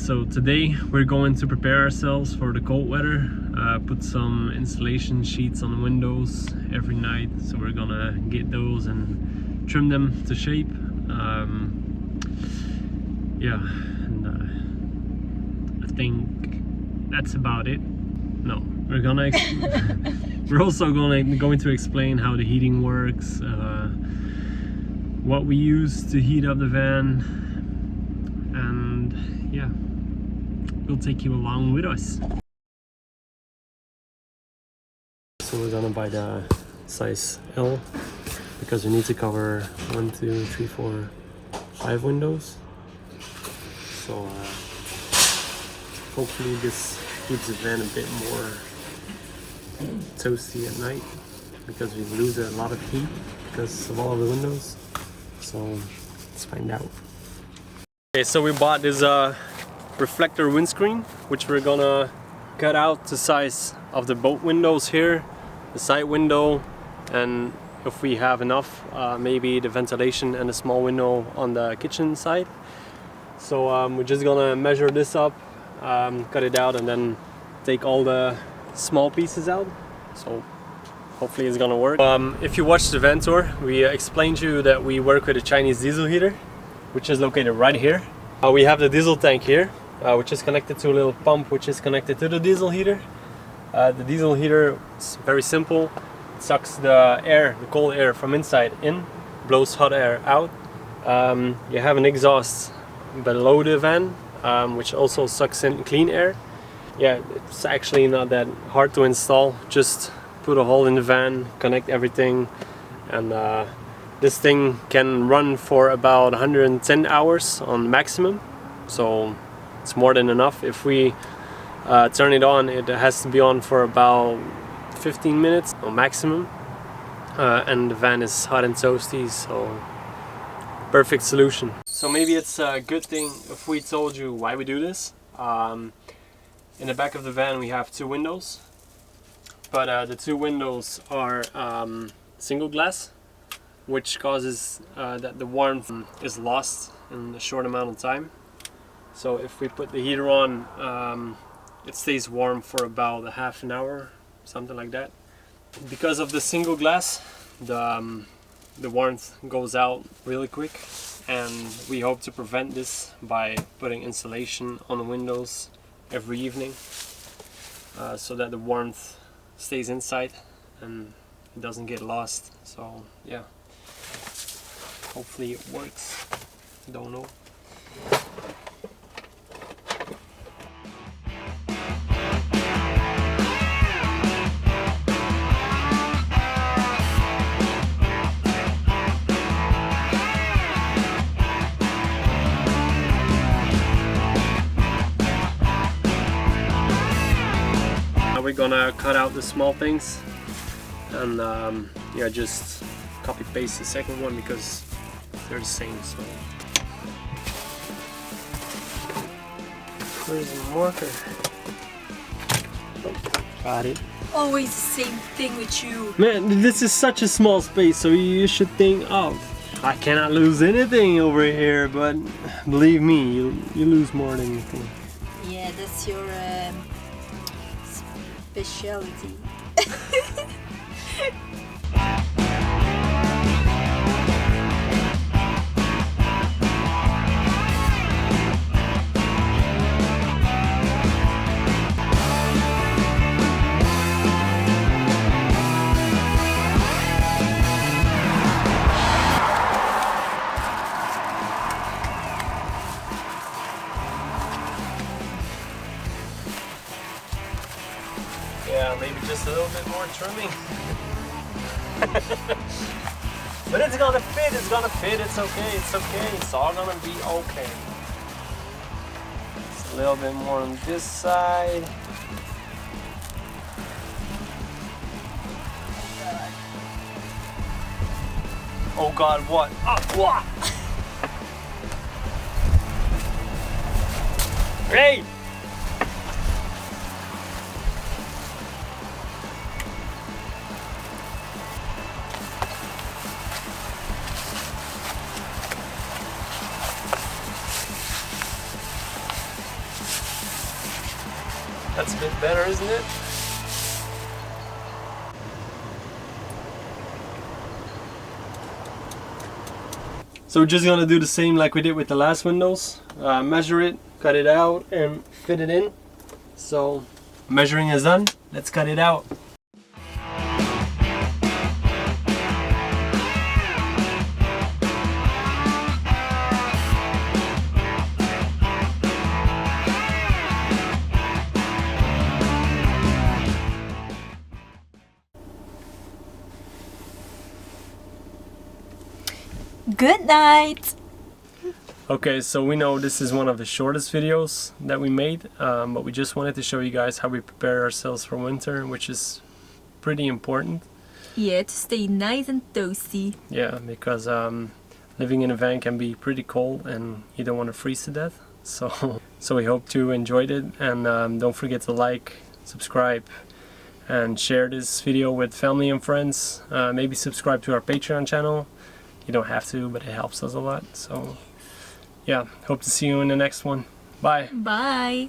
So today we're going to prepare ourselves for the cold weather, put some insulation sheets on the windows every night. So we're gonna get those and trim them to shape. Yeah, and I think that's about it. No, we're gonna we're also going to explain how the heating works, what we use to heat up the van, and yeah, we'll take you along with us. So we're gonna buy the size L because we need to cover 1, 2, 3, 4, 5 windows. So hopefully this keeps the van a bit more toasty at night, because we lose a lot of heat because of all of the windows. So let's find out. Okay, so we bought this reflector windscreen, which we're gonna cut out the size of the boat windows here, the side window, and if we have enough, maybe the ventilation and a small window on the kitchen side. So we're just gonna measure this up, cut it out, and then take all the small pieces out. So hopefully it's gonna work. If you watched the van tour, we explained to you that we work with a Chinese diesel heater, which is located right here. We have the diesel tank here, which is connected to a little pump which is connected to the diesel heater. The diesel heater is very simple. It sucks the air, the cold air from inside in, blows hot air out. You have an exhaust below the van, which also sucks in clean air. Yeah, it's actually not that hard to install. Just put a hole in the van, connect everything, and this thing can run for about 110 hours on maximum. So it's more than enough. If we turn it on, it has to be on for about 15 minutes or maximum, and the van is hot and toasty, so perfect solution. So maybe it's a good thing if we told you why we do this. In the back of the van we have 2 windows, but the 2 windows are single glass, which causes that the warmth is lost in a short amount of time. So if we put the heater on, it stays warm for about a half an hour, something like that. Because of the single glass, the warmth goes out really quick, and we hope to prevent this by putting insulation on the windows every evening, so that the warmth stays inside and it doesn't get lost. So yeah, hopefully it works. Don't know. We're gonna cut out the small things and yeah, just copy paste the second one because they're the same. So where's the marker? Oh, got it. Always the same thing with you. Man, this is such a small space, so you should think, oh, I cannot lose anything over here, but believe me, you lose more than you think. Yeah, that's your specialty. Yeah, maybe just a little bit more trimming. But it's gonna fit, it's okay, it's all gonna be okay. Just a little bit more on this side. Oh God, what? Oh, what? Hey! That's a bit better, isn't it? So we're just gonna do the same like we did with the last windows. Measure it, cut it out, and fit it in. So measuring is done. Let's cut it out. Good night. Okay, so we know this is one of the shortest videos that we made, but we just wanted to show you guys how we prepare ourselves for winter, which is pretty important. Yeah, to stay nice and toasty. Yeah, because living in a van can be pretty cold and you don't want to freeze to death. So we hope you enjoyed it, and don't forget to like, subscribe, and share this video with family and friends. Maybe subscribe to our Patreon channel. You don't have to, but it helps us a lot. So yeah, hope to see you in the next one. Bye. Bye.